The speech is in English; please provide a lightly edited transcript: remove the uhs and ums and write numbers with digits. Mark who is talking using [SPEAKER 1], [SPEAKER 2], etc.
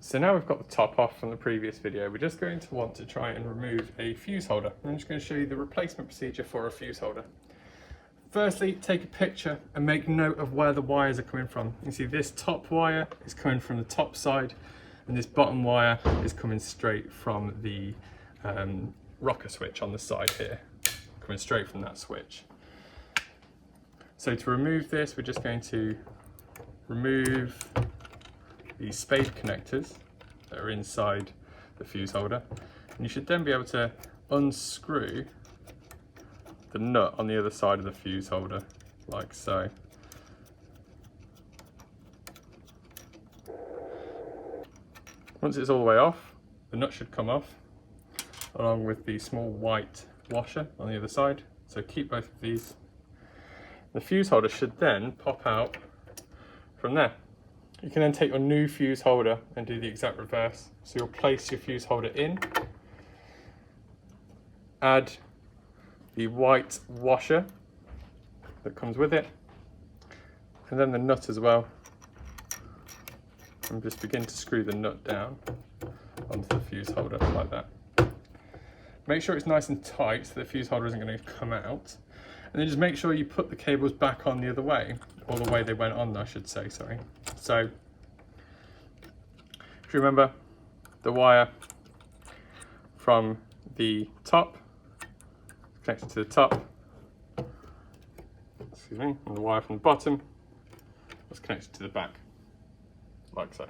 [SPEAKER 1] So now we've got the top off from the previous video, we're just going to want to try and remove a fuse holder. I'm just going to show you the replacement procedure for a fuse holder. Firstly, take a picture and make note of where the wires are coming from. You can see this top wire is coming from the top side, and this bottom wire is coming straight from the rocker switch on the side here, coming straight from that switch. So to remove this, we're just going to remove these spade connectors that are inside the fuse holder, and you should then be able to unscrew the nut on the other side of the fuse holder, like so. Once it's all the way off, the nut should come off, along with the small white washer on the other side. So keep both of these. The fuse holder should then pop out from there. You can then take your new fuse holder and do the exact reverse. So you'll place your fuse holder in, add the white washer that comes with it, and then the nut as well, and just begin to screw the nut down onto the fuse holder like that. Make sure it's nice and tight so the fuse holder isn't going to come out, and then just make sure you put the cables back on the other way, or the way they went on, I should say, sorry. So if you remember, the wire from the top connected to the top, excuse me, and the wire from the bottom was connected to the back, like so.